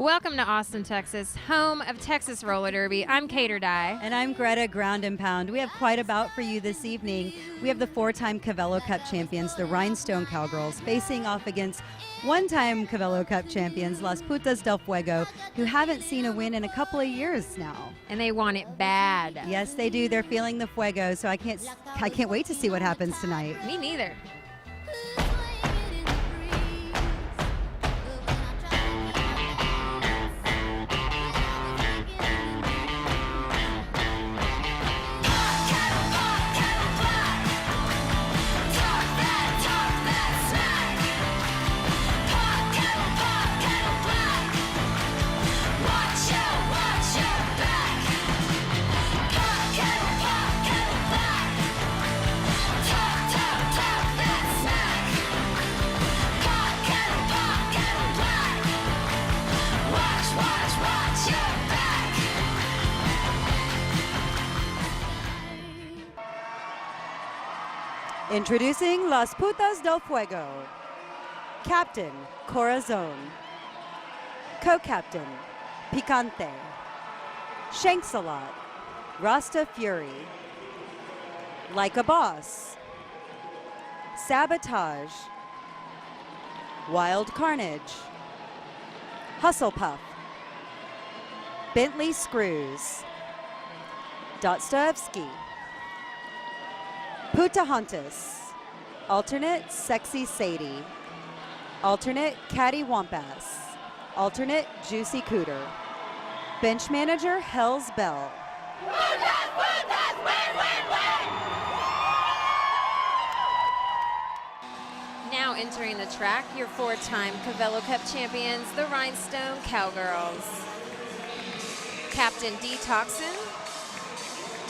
Welcome to Austin, Texas, home of Texas Roller Derby. I'm Kate or Die. And I'm Greta, Ground and Pound. We have quite a bout for you this evening. We have the four-time Cavello Cup champions, the Rhinestone Cowgirls, facing off against one-time Cavello Cup champions, Las Putas del Fuego, who haven't seen a win in a couple of years now. And they want it bad. Yes, they do. They're feeling the fuego, so I can't wait to see what happens tonight. Me neither. Introducing Las Putas del Fuego. Captain, Corazon. Co-captain, Picante. Shanksalot, Rasta Fury. Like a Boss. Sabotage. Wild Carnage. Hustle Puff. Bentley Screws. Dostoevsky. Putahantas. Alternate Sexy Sadie. Alternate Catty Wampas. Alternate Juicy Cooter. Bench manager Hell's Bell. Now entering the track, your four-time Cavello Cup champions, the Rhinestone Cowgirls. Captain D. Toxin.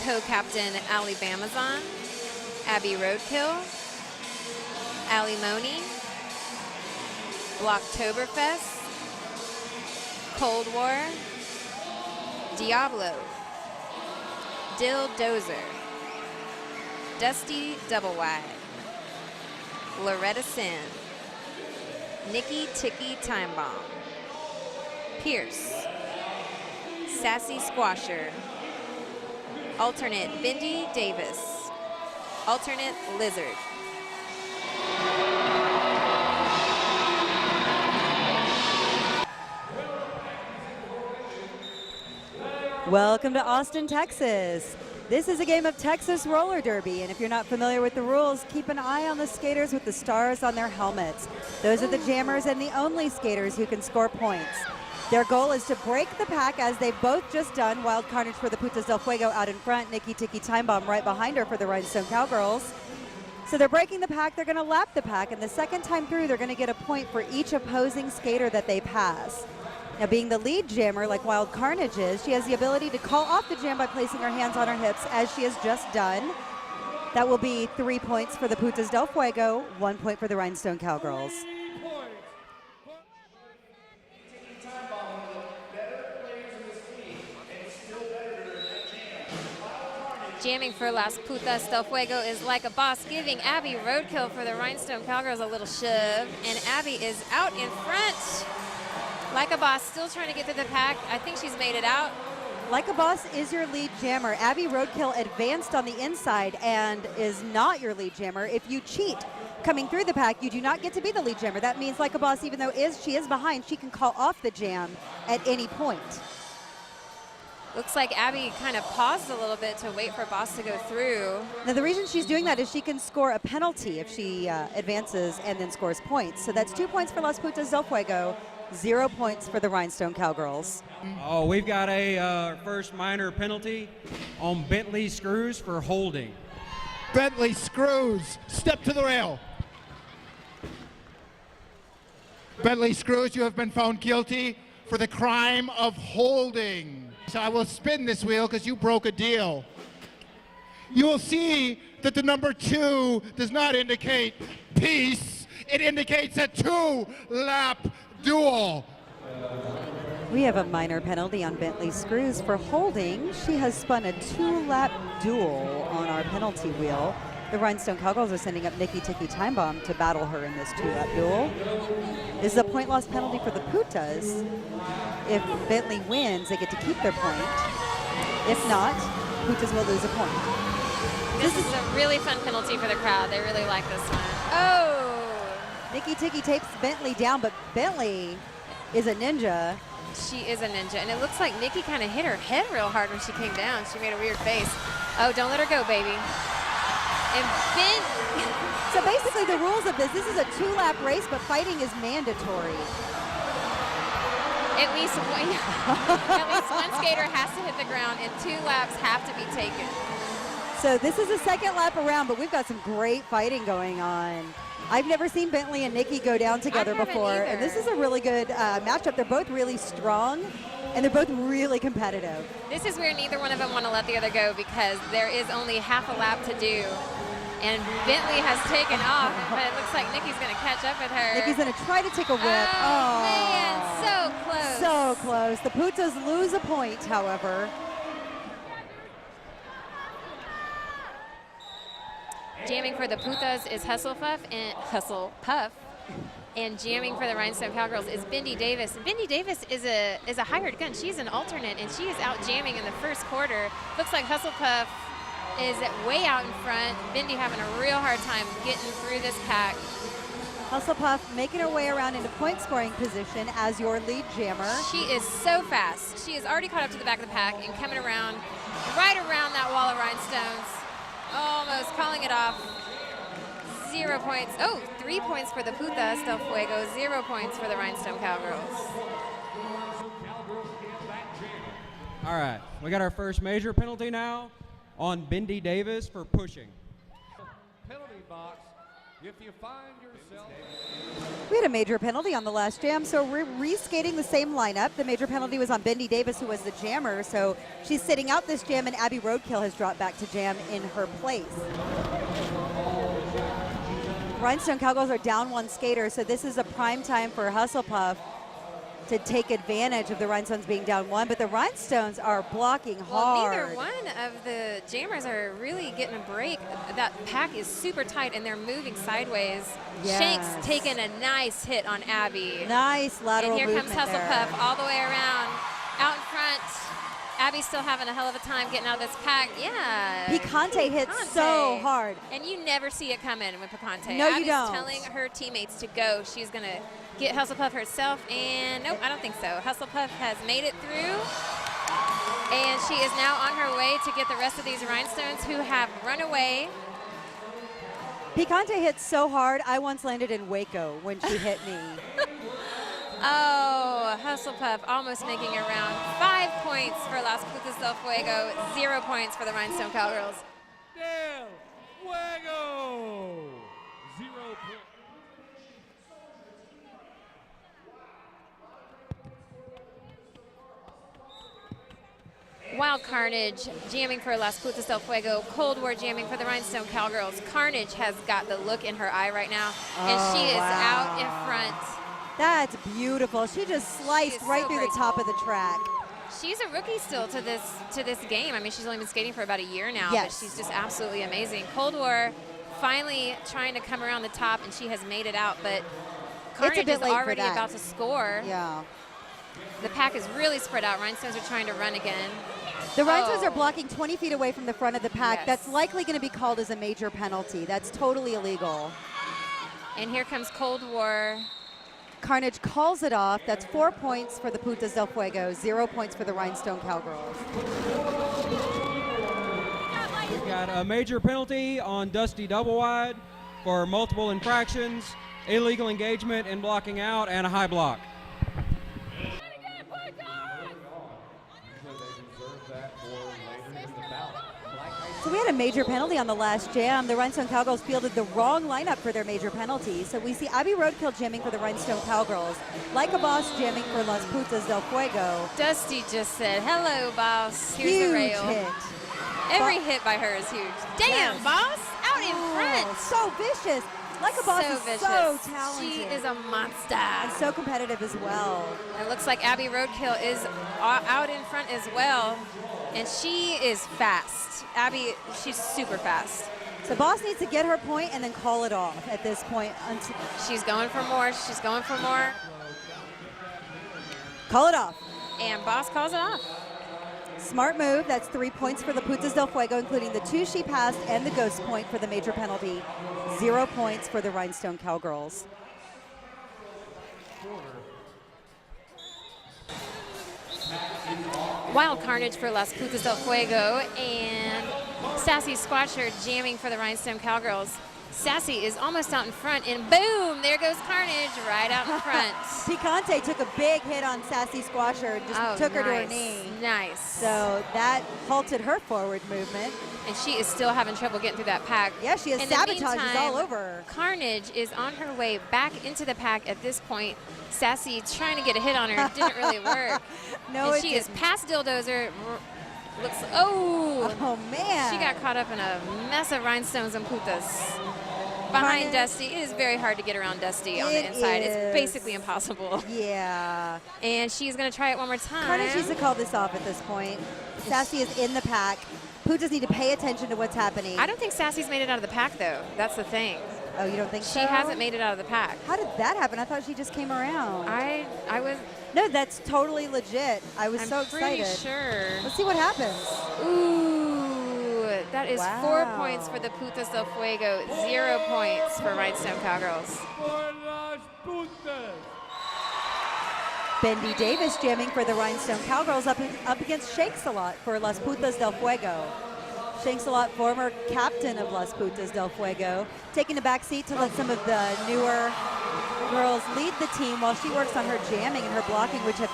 Co-captain Alabamazon. Abby Roadkill, Ali Moni, Blocktoberfest, Cold War, Diablo, Dill Dozer, Dusty Double Wide, Loretta Sin, Nikki Ticky Time Bomb, Pierce, Sassy Squasher, Alternate Bindi Davis, Alternate Lizard. Welcome to Austin, Texas. This is a game of Texas Roller Derby, and if you're not familiar with the rules, keep an eye on the skaters with the stars on their helmets. Those are the jammers and the only skaters who can score points. Their goal is to break the pack, as they've both just done. Wild Carnage for the Putas del Fuego out in front, Nikki Ticky Time Bomb right behind her for the Rhinestone Cowgirls. So they're breaking the pack, they're gonna lap the pack, and the second time through, they're gonna get a point for each opposing skater that they pass. Now, being the lead jammer, like Wild Carnage is, she has the ability to call off the jam by placing her hands on her hips, as she has just done. That will be 3 points for the Putas del Fuego, 1 point for the Rhinestone Cowgirls. Jamming for Las Putas del Fuego is Like a Boss, giving Abby Roadkill for the Rhinestone Cowgirls a little shove, and Abby is out in front. Like a Boss still trying to get through the pack. I think she's made it out. Like a Boss is your lead jammer. Abby Roadkill advanced on the inside and is not your lead jammer. If you cheat coming through the pack, you do not get to be the lead jammer. That means Like a Boss, even though she is behind, she can call off the jam at any point. Looks like Abby kind of paused a little bit to wait for Boss to go through. Now, the reason she's doing that is she can score a penalty if she advances and then scores points. So that's 2 points for Las Putas del Fuego, 0 points for the Rhinestone Cowgirls. Oh, we've got a first minor penalty on Bentley Screws for holding. Bentley Screws, step to the rail. Bentley Screws, you have been found guilty for the crime of holding. So I will spin this wheel because you broke a deal. You will see that the number 2 does not indicate peace. It indicates a 2-lap duel. We have a minor penalty on Bentley Screws for holding. She has spun a 2-lap duel on our penalty wheel. The Rhinestone Cowgirls are sending up Nikki Tiki Time Bomb to battle her in this 2-lap duel. This is a point loss penalty for the Putas. If Bentley wins, they get to keep their point. If not, Putas will lose a point. This is a really fun penalty for the crowd. They really like this one. Oh! Nikki Tiki takes Bentley down, but Bentley is a ninja. She is a ninja, and it looks like Nikki kind of hit her head real hard when she came down. She made a weird face. Oh, don't let her go, baby. And So basically the rules of this is a 2-lap race, but fighting is mandatory. At least one skater has to hit the ground, and 2 laps have to be taken. So this is the 2nd lap around, but we've got some great fighting going on. I've never seen Bentley and Nikki go down together before, either. and this is a really good matchup. They're both really strong, and they're both really competitive. This is where neither one of them want to let the other go because there is only half a lap to do. And Bentley has taken off, but it looks like Nikki's going to catch up with her. Nikki's going to try to take a whip. Oh, man, so close. So close. The Putas lose a point, however. Jamming for the Putas is Hustle Puff, and jamming for the Rhinestone Cowgirls is Bindi Davis. And Bindi Davis is a hired gun. She's an alternate, and she is out jamming in the first quarter. Looks like Hustle Puff is way out in front. Bindi having a real hard time getting through this pack. Hustlepuff making her way around into point scoring position as your lead jammer. She is so fast. She is already caught up to the back of the pack and coming around, right around that wall of rhinestones. Almost calling it off. 0 points. Oh, 3 points for the Putas del Fuego, 0 points for the Rhinestone Cowgirls. All right, we got our first major penalty now on Bindi Davis for pushing. Penalty box. If you find yourself. We had a major penalty on the last jam, so we're reskating the same lineup. The major penalty was on Bindi Davis, who was the jammer, so she's sitting out this jam, and Abby Roadkill has dropped back to jam in her place. Rhinestone Cowgirls are down 1 skater, so this is a prime time for Hustlepuff to take advantage of the Rhinestones being down 1, but the Rhinestones are blocking hard. Well, neither one of the jammers are really getting a break. That pack is super tight, and they're moving sideways. Yes. Shank's taking a nice hit on Abby. Nice lateral and here comes movement Hustlepuff all the way around, out in front. Abby's still having a hell of a time getting out of this pack. Yeah. Picante hits so hard. And you never see it coming with Picante. No, Abby's you don't. telling her teammates to go. She's going to get Hustlepuff herself, and nope, I don't think so. Hustlepuff has made it through, and she is now on her way to get the rest of these Rhinestones who have run away. Picante hits so hard, I once landed in Waco when she hit me. Oh, Hustlepuff almost making it around. 5 points for Las Putas del Fuego, 0 points for the Rhinestone Cowgirls. Del Fuego. 0 points. Wild Carnage jamming for Las Putas del Fuego, Cold War jamming for the Rhinestone Cowgirls. Carnage has got the look in her eye right now, and she is out in front. That's beautiful. She just sliced right so through the top of the track. She's a rookie still to this game. I mean, she's only been skating for about a year now, Yes. but she's just absolutely amazing. Cold War finally trying to come around the top, and she has made it out, but Carnage It's a bit is late for already that. about to score. Yeah. The pack is really spread out. Rhinestones are trying to run again. The Rhinestones Oh. are blocking 20 feet away from the front of the pack. Yes. That's likely going to be called as a major penalty. That's totally illegal. And here comes Cold War. Carnage calls it off. That's 4 points for the Putas del Fuego, 0 points for the Rhinestone Cowgirls. We've got a major penalty on Dusty Doublewide for multiple infractions, illegal engagement and blocking out, and a high block. So we had a major penalty on the last jam. The Rhinestone Cowgirls fielded the wrong lineup for their major penalty. So we see Abby Roadkill jamming for the Rhinestone Cowgirls, Like a Boss jamming for Las Putas del Fuego. Dusty just said, hello, boss. Here's Huge the rail. hit. Every hit by her is huge. Damn, Yes. boss. Out in front. So vicious. Like a Boss so is vicious. so talented. She is a monster. and so competitive as well. It looks like Abby Roadkill is out in front as well, and she is fast. Abby, she's super fast. So Boss needs to get her point and then call it off at this point. She's going for more. She's going for more. Call it off. And Boss calls it off. Smart move. That's 3 points for the Putas del Fuego, including the 2 she passed and the ghost point for the major penalty. 0 points for the Rhinestone Cowgirls. Wild carnage for Las Putas del Fuego, and Sassy Squatcher jamming for the Rhinestone Cowgirls. Sassy is almost out in front, and boom, there goes Carnage right out in front. Picante took a big hit on Sassy Squatcher and just took her to her knee. Nice. So that halted her forward movement. And she is still having trouble getting through that pack. Yeah, she has sabotages all over her. Carnage is on her way back into the pack at this point. Sassy trying to get a hit on her, didn't really work. No, and she is past Dildozer. Oh man. She got caught up in a mess of rhinestones and putas. Behind Dusty, it is very hard to get around Dusty on the inside. It's basically impossible. Yeah. And she's going to try it one more time. Carnage needs to call this off at this point. Sassy is in the pack. Putas need to pay attention to what's happening. I don't think Sassy's made it out of the pack, though. That's the thing. Oh, you don't think so? She hasn't made it out of the pack. How did that happen? I thought she just came around. I was... No, that's totally legit. I was so excited. I'm pretty sure. Let's see what happens. Ooh, that is 4 points for the Putas del Fuego, 0 points for Rhinestone Cowgirls. Bendy Davis jamming for the Rhinestone Cowgirls up against Shakes-a-Lot for Las Putas del Fuego. Shakes-a-Lot, former captain of Las Putas del Fuego, taking a back seat to let some of the newer girls lead the team while she works on her jamming and her blocking, which have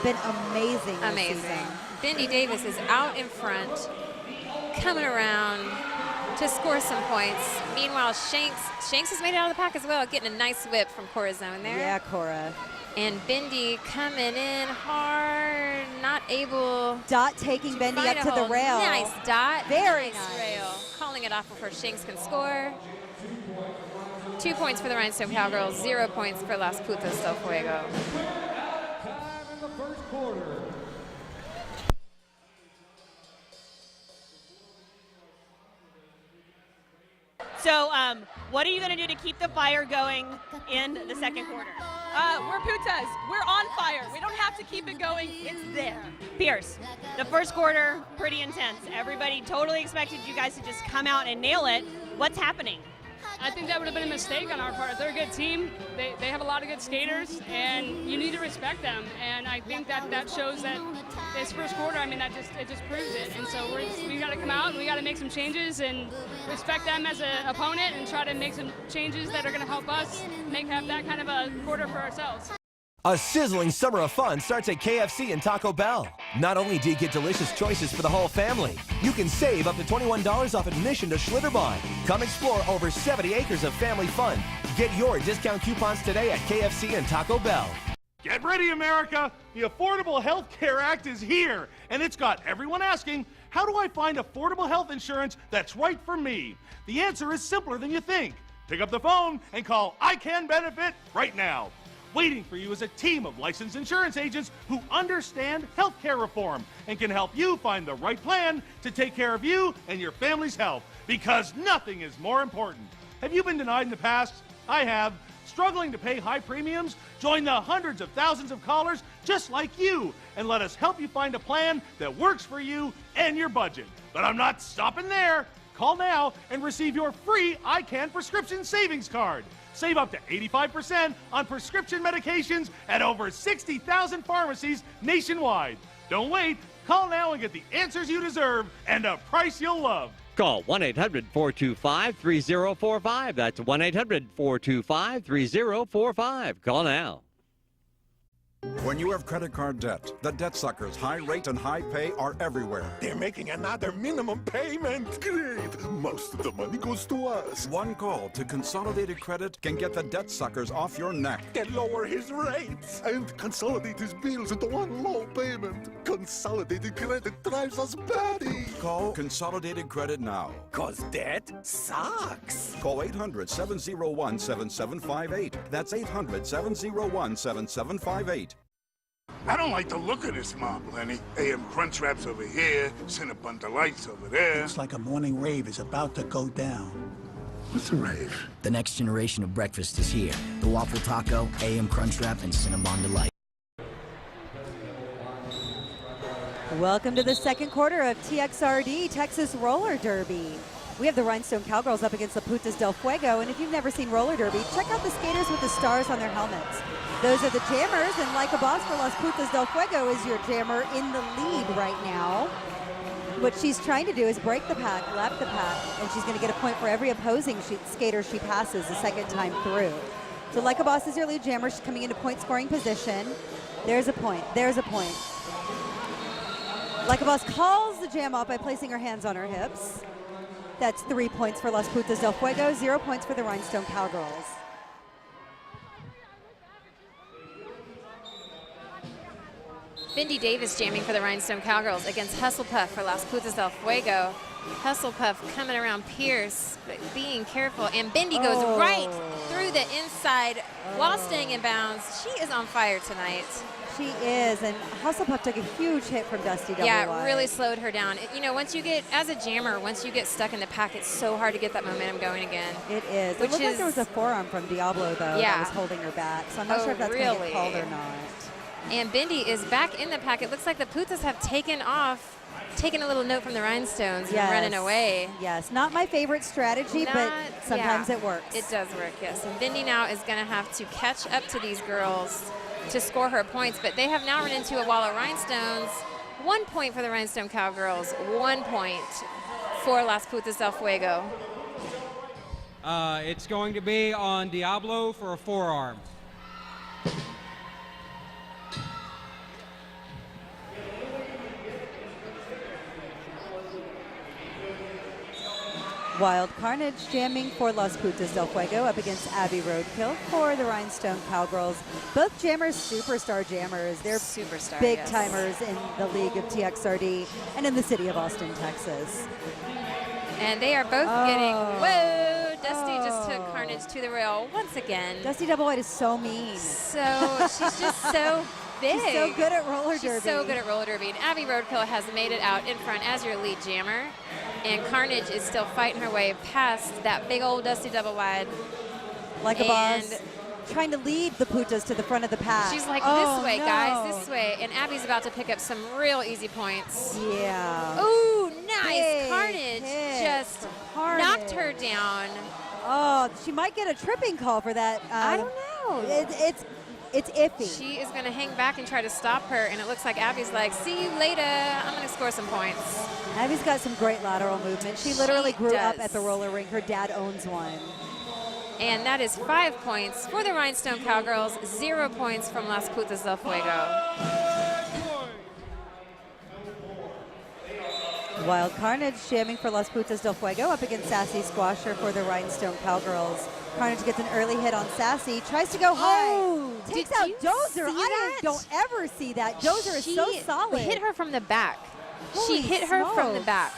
been amazing. Amazing. Bendy Davis is out in front, coming around to score some points. Meanwhile, Shanks has made it out of the pack as well, getting a nice whip from Corazon there. Yeah, Cora. And Bendy coming in hard, not able. Dot taking Bendy up to the rail. Nice, Dot. Very nice rail. Calling it off before Shanks can score. 2 points for the Rhinestone Cowgirls, 0 points for Las Putas del Fuego. Time in the first quarter. So what are you going to do to keep the fire going in the second quarter? We're Putas. We're on fire. We don't have to keep it going. It's there. Pierce, the first quarter, pretty intense. Everybody totally expected you guys to just come out and nail it. What's happening? I think that would have been a mistake on our part. They're a good team. They have a lot of good skaters, and you need to respect them. And I think that shows that this first quarter, I mean, it just proves it. And so we got to come out and we got to make some changes and respect them as an opponent and try to make some changes that are going to help us have that kind of a quarter for ourselves. A sizzling summer of fun starts at KFC and Taco Bell. Not only do you get delicious choices for the whole family, you can save up to $21 off admission to Schlitterbahn. Come explore over 70 acres of family fun. Get your discount coupons today at KFC and Taco Bell. Get ready, America! The Affordable Health Care Act is here, and it's got everyone asking, how do I find affordable health insurance that's right for me? The answer is simpler than you think. Pick up the phone and call I Can Benefit right now. Waiting for you is a team of licensed insurance agents who understand healthcare reform and can help you find the right plan to take care of you and your family's health, because nothing is more important. Have you been denied in the past? I have. Struggling to pay high premiums? Join the hundreds of thousands of callers just like you and let us help you find a plan that works for you and your budget. But I'm not stopping there. Call now and receive your free iCan prescription savings card. Save up to 85% on prescription medications at over 60,000 pharmacies nationwide. Don't wait. Call now and get the answers you deserve and a price you'll love. Call 1-800-425-3045. That's 1-800-425-3045. Call now. When you have credit card debt, the debt suckers' high rate and high pay are everywhere. They're making another minimum payment. Great. Most of the money goes to us. One call to Consolidated Credit can get the debt suckers off your neck. Can lower his rates and consolidate his bills into one low payment. Consolidated Credit drives us batty. Call Consolidated Credit now. 'Cause debt sucks. Call 800-701-7758. That's 800-701-7758. I don't like the look of this mob, Lenny. AM Crunch Wraps over here, Cinnabon Delights over there. Looks like a morning rave is about to go down. What's a rave? The next generation of breakfast is here. The Waffle Taco, AM Crunch Wrap, and Cinnamon Delight. Welcome to the second quarter of TXRD, Texas Roller Derby. We have the Rhinestone Cowgirls up against the Putas del Fuego, and if you've never seen roller derby, check out the skaters with the stars on their helmets. Those are the jammers, and like a boss for Las Putas del Fuego is your jammer in the lead right now. What she's trying to do is break the pack, lap the pack, and she's going to get a point for every opposing skater she passes the second time through. So like a boss is your lead jammer. She's coming into point scoring position. There's a point. There's a point. Like a boss calls the jam off by placing her hands on her hips. That's 3 points for Las Putas del Fuego, 0 points for the Rhinestone Cowgirls. Bindi Davis jamming for the Rhinestone Cowgirls against Hustlepuff for Las Putas del Fuego. Hustlepuff coming around Pierce, but being careful. And Bindi goes right through the inside while staying in bounds. She is on fire tonight. She is, and Hustlepuff took a huge hit from Dusty Double Yeah, Wide. it really slowed her down. You know, once you get, as a jammer, once you get stuck in the pack, it's so hard to get that momentum going again. It is. It looked like there was a forearm from Diablo, though, that was holding her back. So I'm not sure if that's going to get called or not. And Bindi is back in the pack. It looks like the Putas have taken off, taken a little note from the Rhinestones and running away. Yes, not my favorite strategy, but sometimes it works. It does work, yes. And Bindi now is going to have to catch up to these girls to score her points, but they have now run into a wall of Rhinestones. 1 point for the Rhinestone Cowgirls, 1 point for Las Putas del Fuego. It's going to be on Diablo for a forearm. Wild Carnage jamming for Las Putas del Fuego up against Abby Roadkill for the Rhinestone Cowgirls. Both jammers, superstar jammers. They're superstar, big timers in the league of TXRD and in the city of Austin, Texas. And they are both getting, whoa, Dusty just took Carnage to the rail once again. Dusty Double White is so mean. So, she's just so big. She's so good at roller derby. She's so good at roller derby. And Abby Roadkill has made it out in front as your lead jammer. And Carnage is still fighting her way past that big old Dusty Double Wide. Like a boss, trying to lead the Putas to the front of the pack. She's like, this way, guys, this way. And Abby's about to pick up some real easy points. Yeah. Ooh, nice. Big Carnage hit just knocked her down. Oh, she might get a tripping call for that. I don't know. It's iffy. She is going to hang back and try to stop her, and it looks like Abby's like, see you later. I'm going to score some points. Abby's got some great lateral movement. She literally grew up at the roller rink. Her dad owns one. And that is 5 points for the Rhinestone Cowgirls, 0 points from Las Putas del Fuego. Wild Carnage jamming for Las Putas del Fuego up against Sassy Squasher for the Rhinestone Cowgirls. Carnage gets an early hit on Sassy, tries to go high. Takes out Dozer. I don't ever see that. Dozer is so solid. Hit her from the back. Holy she hit her from the smokes. back.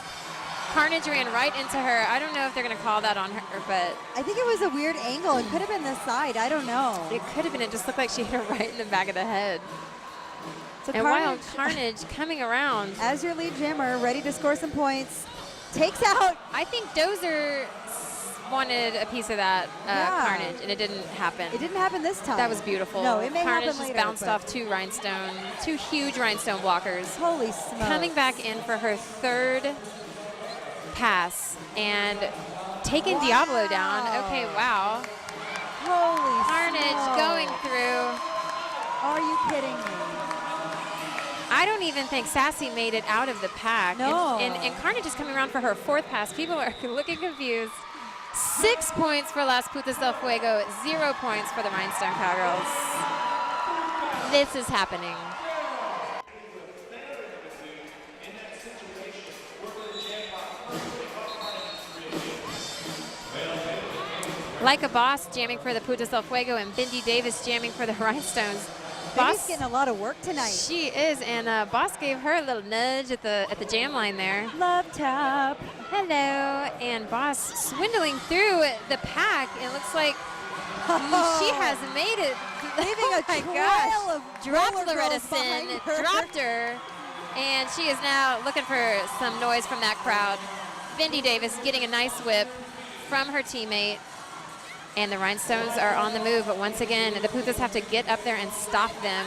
Carnage ran right into her. I don't know if they're going to call that on her, but I think it was a weird angle. It could have been the side. I don't know. It could have been. It just looked like she hit her right in the back of the head. So and Wild Carnage coming around. As your lead jammer, ready to score some points. Takes out. I think Dozer wanted a piece of that Carnage, and it didn't happen. It didn't happen this time. That was beautiful. No, it may Carnage happen just later, bounced but- off two huge Rhinestone blockers. Holy smokes. Coming back in for her third pass and taking Diablo down. Okay, wow. Holy Carnage smokes. going through. Are you kidding me? I don't even think Sassy made it out of the pack. No. And Carnage is coming around for her fourth pass. People are looking confused. 6 points for Las Putas del Fuego, 0 points for the Rhinestone Cowgirls. This is happening. Like a Boss jamming for the Putas del Fuego and Bindi Davis jamming for the Rhinestones. Bindi's getting a lot of work tonight. She is, and Boss gave her a little nudge at the jam line there. Love tap. Hello, and Boss swindling through the pack. It looks like she has made it leaving a trail of dropped roller Loretta girls behind Sin, her. dropped her, and she is now looking for some noise from that crowd. Vindy Davis getting a nice whip from her teammate, and the Rhinestones are on the move, but once again, the Putas have to get up there and stop them.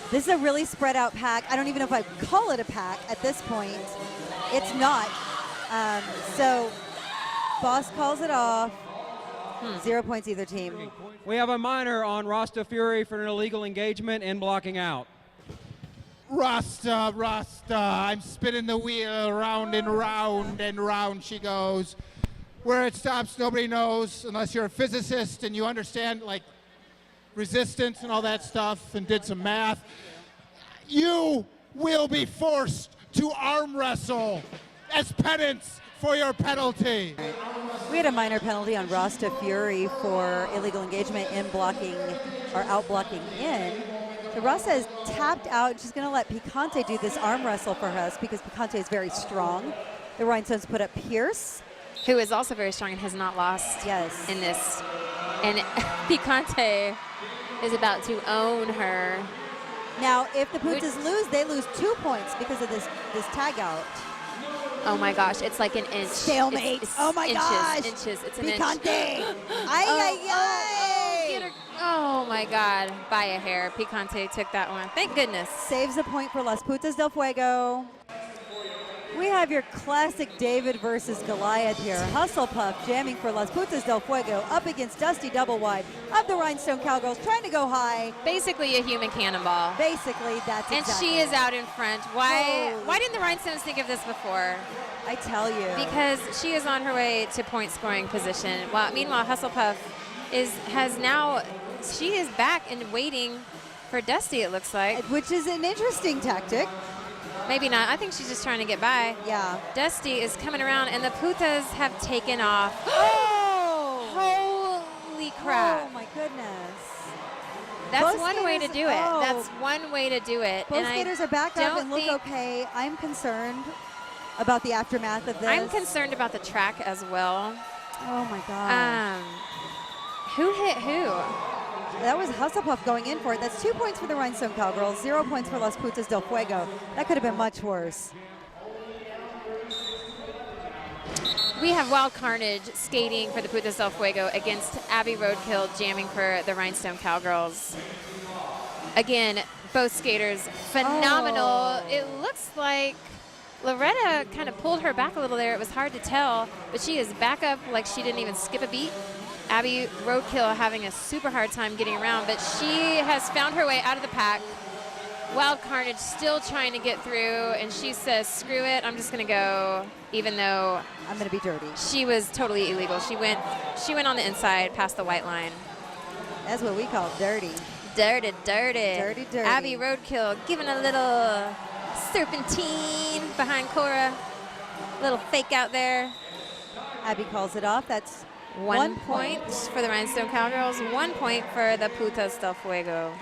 This is a really spread out pack. I don't even know if I call it a pack at this point. It's not. So Boss calls it off. 0 points either team. We have a minor on Rasta Fury for an illegal engagement and blocking out. Rasta, Rasta, I'm spinning the wheel round and round and round she goes. Where it stops, nobody knows unless you're a physicist and you understand like resistance and all that stuff and did some math. You will be forced to arm wrestle as penance for your penalty. We had a minor penalty on Rasta Fury for illegal engagement in blocking or out blocking in. So Rasta is tapped out. She's going to let Picante do this arm wrestle for us because Picante is very strong. The Rhinestones put up Pierce, who is also very strong and has not lost in this. And Picante is about to own her. Now, if the Putas lose, they lose 2 points because of this tag out. Oh my gosh, it's like an inch. Stalemate. Oh my gosh. Inches. It's an Picante. inch. Oh my God, by a hair. Picante took that one. Thank goodness. Saves a point for Las Putas del Fuego. We have your classic David versus Goliath here. Hustlepuff jamming for Las Putas del Fuego up against Dusty Double Wide of the Rhinestone Cowgirls, trying to go high. Basically a human cannonball. Basically, that's and exactly. She is out in front. Why didn't the Rhinestones think of this before? I tell you. Because she is on her way to point scoring position. Meanwhile, Hustlepuff she is back and waiting for Dusty, it looks like. Which is an interesting tactic. Maybe not. I think she's just trying to get by. Yeah. Dusty is coming around, and the Putas have taken off. Oh! Holy crap. Oh, my goodness. That's Both one way to do it. oh. That's one way to do it. Both and skaters are back up and look okay. I'm concerned about the aftermath of this. I'm concerned about the track as well. Oh, my God. Who hit who? That was Hustlepuff going in for it. That's 2 points for the Rhinestone Cowgirls, 0 points for Las Putas del Fuego. That could have been much worse. We have Wild Carnage skating for the Putas del Fuego against Abby Roadkill jamming for the Rhinestone Cowgirls. Again, both skaters phenomenal. It looks like Loretta kind of pulled her back a little there. It was hard to tell, but she is back up like she didn't even skip a beat. Abby Roadkill having a super hard time getting around, but she has found her way out of the pack. Wild Carnage still trying to get through, and she says, screw it, I'm just going to go, even though I'm going to be dirty. She was totally illegal. She went on the inside past the white line. That's what we call dirty. Dirty. Dirty. Abby Roadkill giving a little serpentine behind Cora. Little fake out there. Abby calls it off. That's 1 point for the Rhinestone Cowgirls, 1 point for the Putas del Fuego.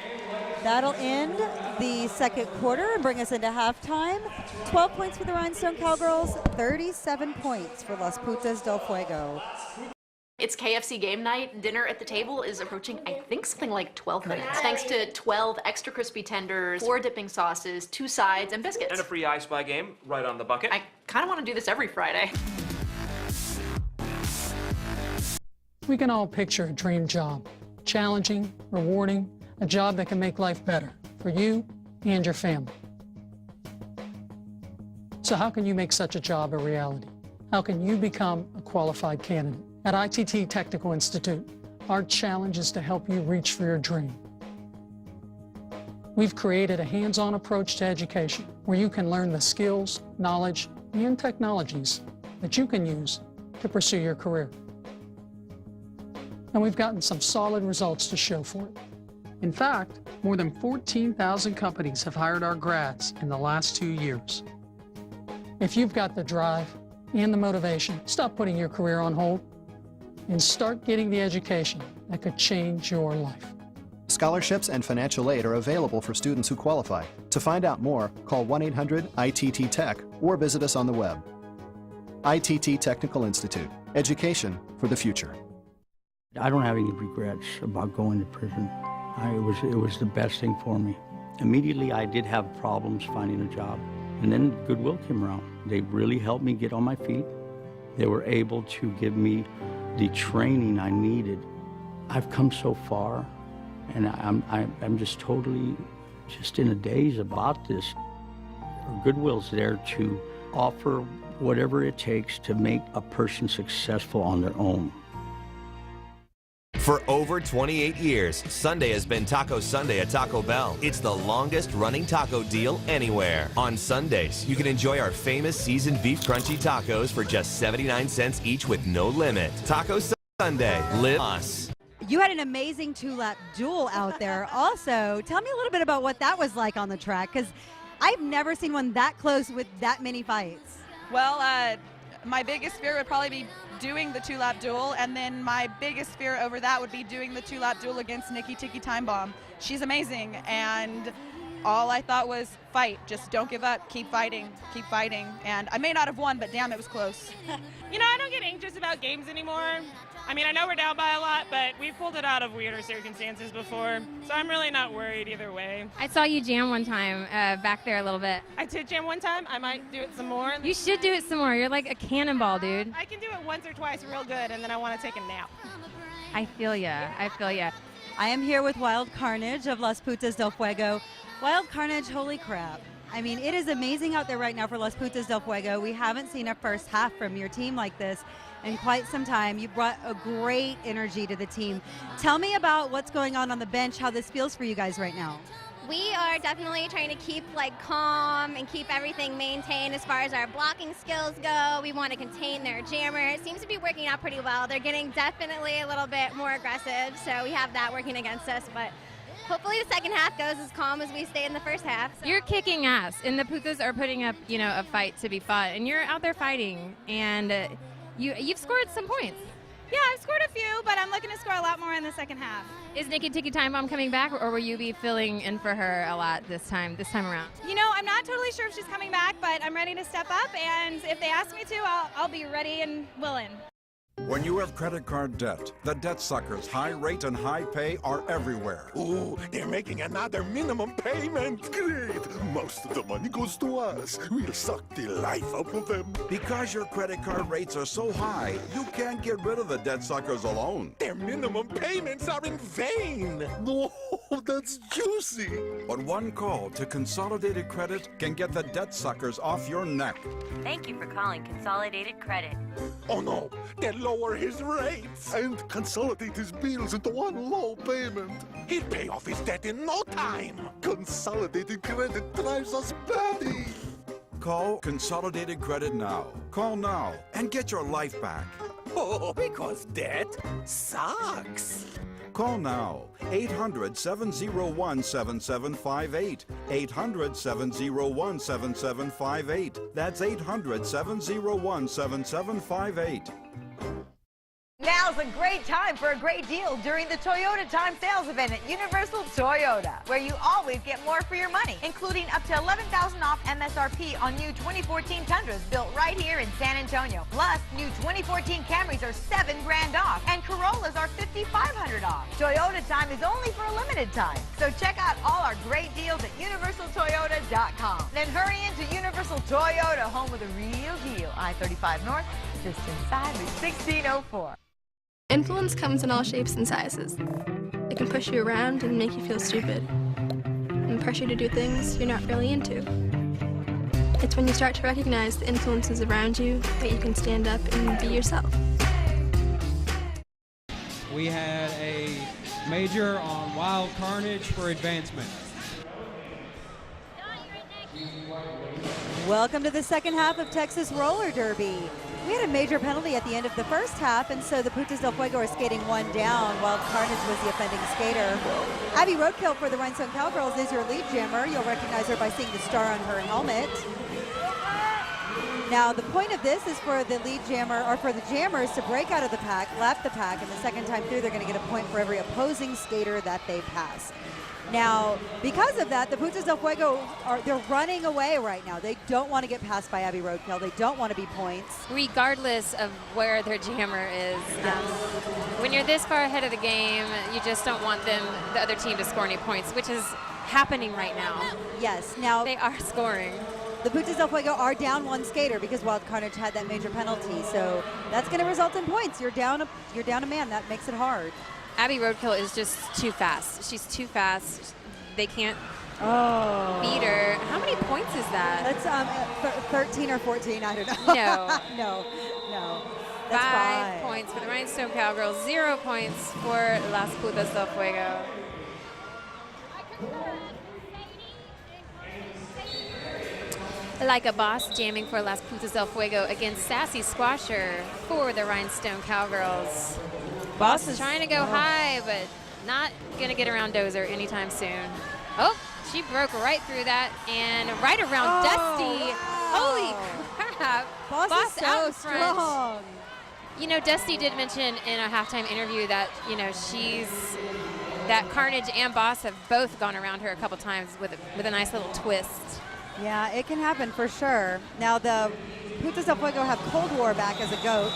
That'll end the second quarter and bring us into halftime. 12 points for the Rhinestone Cowgirls, 37 points for Las Putas del Fuego. It's KFC game night. Dinner at the table is approaching, I think, something like 12 minutes. Thanks to 12 extra crispy tenders, 4 dipping sauces, 2 sides, and biscuits. And a free I Spy game right on the bucket. I kind of want to do this every Friday. We can all picture a dream job. Challenging, rewarding, a job that can make life better for you and your family. So how can you make such a job a reality? How can you become a qualified candidate? At ITT Technical Institute, our challenge is to help you reach for your dream. We've created a hands-on approach to education where you can learn the skills, knowledge, and technologies that you can use to pursue your career. And we've gotten some solid results to show for it. In fact, more than 14,000 companies have hired our grads in the last 2 years. If you've got the drive and the motivation, stop putting your career on hold and start getting the education that could change your life. Scholarships and financial aid are available for students who qualify. To find out more, call 1-800-ITT-TECH or visit us on the web. ITT Technical Institute, education for the future. I don't have any regrets about going to prison. It was the best thing for me. Immediately, I did have problems finding a job. And then Goodwill came around. They really helped me get on my feet. They were able to give me the training I needed. I've come so far, and I'm just totally just in a daze about this. Goodwill's there to offer whatever it takes to make a person successful on their own. For over 28 years, Sunday has been Taco Sunday at Taco Bell. It's the longest running taco deal anywhere. On Sundays, you can enjoy our famous seasoned beef crunchy tacos for just 79 cents each with no limit. Taco Sunday, live us. You had an amazing 2-lap duel out there. Also, tell me a little bit about what that was like on the track, because I've never seen one that close with that many fights. Well, my biggest fear would probably be doing the 2-lap duel, and then my biggest fear over that would be doing the 2-lap duel against Nikki Tiki Time Bomb. She's amazing, and all I thought was fight. Just don't give up. Keep fighting. Keep fighting. And I may not have won, but damn, it was close. You know, I don't get anxious about games anymore. I mean, I know we're down by a lot, but we've pulled it out of weirder circumstances before, so I'm really not worried either way. I saw you jam one time back there a little bit. I did jam one time. I might do it some more. You should do it some more. You're like a cannonball, dude. I can do it once or twice real good, and then I want to take a nap. I feel ya. I feel ya. I am here with Wild Carnage of Las Putas del Fuego. Wild Carnage, holy crap. I mean, it is amazing out there right now for Las Putas del Fuego. We haven't seen a first half from your team like this in quite some time. You brought a great energy to the team. Tell me about what's going on the bench, how this feels for you guys right now. We are definitely trying to keep calm and keep everything maintained as far as our blocking skills go. We want to contain their jammer. It seems to be working out pretty well. They're getting definitely a little bit more aggressive, so we have that working against us, but hopefully the second half goes as calm as we stayed in the first half. So. You're kicking ass, and the Putas are putting up, a fight to be fought, and you're out there fighting, and you've scored some points. Yeah, I've scored a few, but I'm looking to score a lot more in the second half. Is Nikki Tiki Time Bomb coming back, or will you be filling in for her a lot this time around? I'm not totally sure if she's coming back, but I'm ready to step up, and if they ask me to, I'll be ready and willing. When you have credit card debt, the debt suckers' high rate and high pay are everywhere. Ooh, they're making another minimum payment. Great. Most of the money goes to us. We'll suck the life out of them. Because your credit card rates are so high, you can't get rid of the debt suckers alone. Their minimum payments are in vain. No, that's juicy. But one call to Consolidated Credit can get the debt suckers off your neck. Thank you for calling Consolidated Credit. Oh no, they'll lower his rates. And consolidate his bills into one low payment. He'll pay off his debt in no time. Consolidated Credit drives us batty. Call Consolidated Credit now. Call now and get your life back. Oh, because debt sucks. Call now. 800-701-7758. 800-701-7758. That's 800-701-7758. Now's a great time for a great deal during the Toyota Time Sales Event at Universal Toyota, where you always get more for your money, including up to $11,000 off MSRP on new 2014 Tundras built right here in San Antonio. Plus, new 2014 Camrys are $7,000 off, and Corollas are $5,500 off. Toyota Time is only for a limited time, so check out all our great deals at UniversalToyota.com. Then hurry into Universal Toyota, home of the real deal. I-35 North, just inside the 1604. Influence comes in all shapes and sizes. It can push you around and make you feel stupid, and pressure you to do things you're not really into. It's when you start to recognize the influences around you that you can stand up and be yourself. We had a major on Wild Carnage for advancement. Welcome to the second half of Texas Roller Derby. We had a major penalty at the end of the first half, and so the Putas del Fuego are skating one down. Wild Carnage was the offending skater. Abby Roadkill for the Rhinestone Cowgirls is your lead jammer. You'll recognize her by seeing the star on her helmet. Now, the point of this is for the lead jammer, or for the jammers, to break out of the pack, lap the pack, and the second time through, they're going to get a point for every opposing skater that they pass. Now, because of that, the Putas del Fuego, they're running away right now. They don't want to get passed by Abby Roadkill. They don't want to be points. Regardless of where their jammer is. When you're this far ahead of the game, you just don't want the other team to score any points, which is happening right now. Yes. Now they are scoring. The Putas del Fuego are down one skater because Wild Carnage had that major penalty. So that's going to result in points. You're down a man. That makes it hard. Abby Roadkill is just too fast. She's too fast. They can't beat her. How many points is that? That's 13 or 14. I don't know. No. That's 5 points for the Rhinestone Cowgirls. 0 points for Las Putas del Fuego. Like a boss, jamming for Las Putas del Fuego against Sassy Squasher for the Rhinestone Cowgirls. Boss is trying to go high, but not going to get around Dozer anytime soon. Oh, she broke right through that and right around Dusty. Holy crap. Boss is so out in front. strong. You know, Dusty did mention in a halftime interview that, you know, that Carnage and Boss have both gone around her a couple times with a nice little twist. Yeah, it can happen for sure. Now the Putas del Fuego have Cold War back as a goat.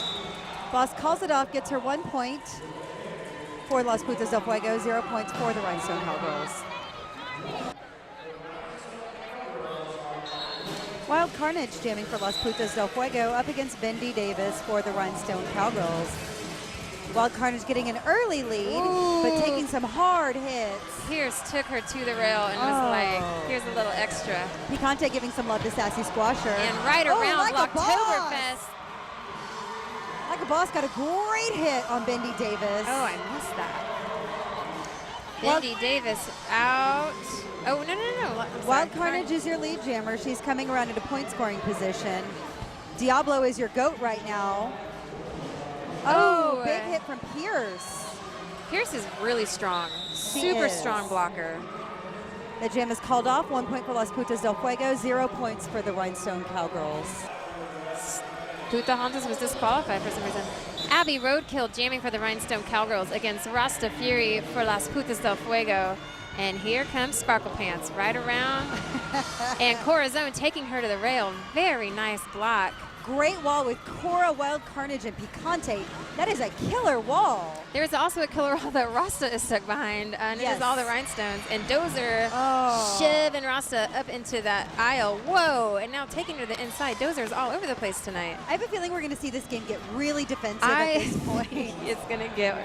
Boss calls it off, gets her 1 point for Las Putas del Fuego, 0 points for the Rhinestone Cowgirls. Wild Carnage jamming for Las Putas del Fuego up against Bendy Davis for the Rhinestone Cowgirls. Wild Carnage getting an early lead, but taking some hard hits. Pierce took her to the rail and was like, here's a little extra. Picante giving some love to Sassy Squasher. And right around Oktoberfest. Like a Boss got a great hit on Bendy Davis. Oh, I missed that. Bendy Davis out. Oh, no. Wild Carnage is your lead jammer. She's coming around into point scoring position. Diablo is your goat right now. Oh, big hit from Pierce. Pierce is really strong. Super strong blocker. The jam is called off. 1 point for Las Putas del Fuego, 0 points for the Rhinestone Cowgirls. Puta Hontas was disqualified for some reason. Abby Roadkill jamming for the Rhinestone Cowgirls against Rasta Fury for Las Putas del Fuego. And here comes Sparkle Pants right around. And Corazon taking her to the rail. Very nice block. Great wall with Cora, Wild Carnage, and Picante. That is a killer wall. There's also a killer wall that Rasta is stuck behind, and it is all the Rhinestones. And Dozer shoving Rasta up into that aisle. Whoa, and now taking her to the inside. Dozer's all over the place tonight. I have a feeling we're going to see this game get really defensive at this point. It's going to get,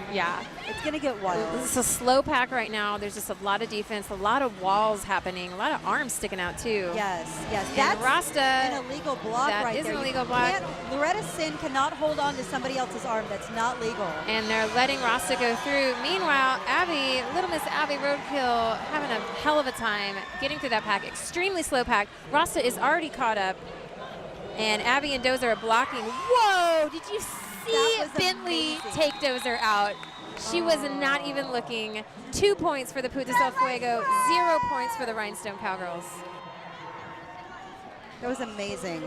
It's going to get wild. It's a slow pack right now. There's just a lot of defense, a lot of walls happening, a lot of arms sticking out, too. Yes. And That's Rasta, an illegal block right there. That is an illegal block. Loretta Sin cannot hold on to somebody else's arm. That's not legal. And they're letting Rasta go through. Meanwhile, Little Miss Abby Roadkill having a hell of a time getting through that pack. Extremely slow pack. Rasta is already caught up. And Abby and Dozer are blocking. Whoa! Did you see Bentley take Dozer out? She was not even looking. 2 points for the Putas del Fuego. 0 points for the Rhinestone Cowgirls. That was amazing.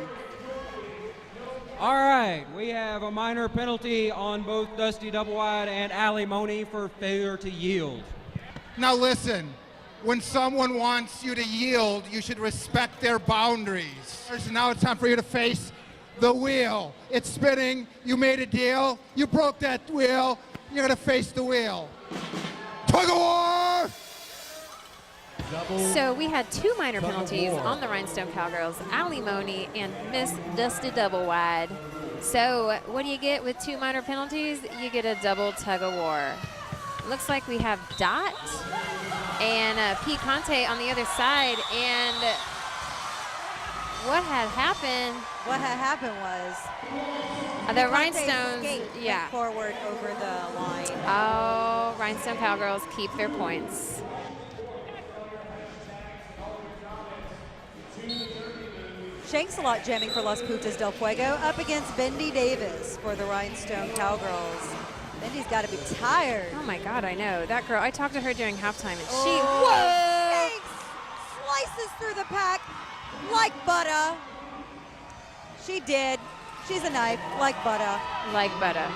All right, we have a minor penalty on both Dusty Doublewide and Allie Money for failure to yield. Now listen, when someone wants you to yield, you should respect their boundaries. So now it's time for you to face the wheel. It's spinning, you made a deal, you broke that wheel, you're gonna face the wheel. Tug of war! So we had 2 minor penalties on the Rhinestone Cowgirls, Allie Money and Miss Dusty Doublewide. So what do you get with 2 minor penalties? You get a double tug of war. Looks like we have Dot and Picante on the other side. And what had happened? What had happened was the Rhinestones went forward over the line. Oh, Rhinestone Cowgirls keep their points. Shanks-a-lot jamming for Las Putas del Fuego up against Bendy Davis for the Rhinestone Cowgirls. Bendy's got to be tired. Oh my God, I know. That girl, I talked to her during halftime and Shanks slices through the pack like butter. She did. She's a knife, like butter. Like butter.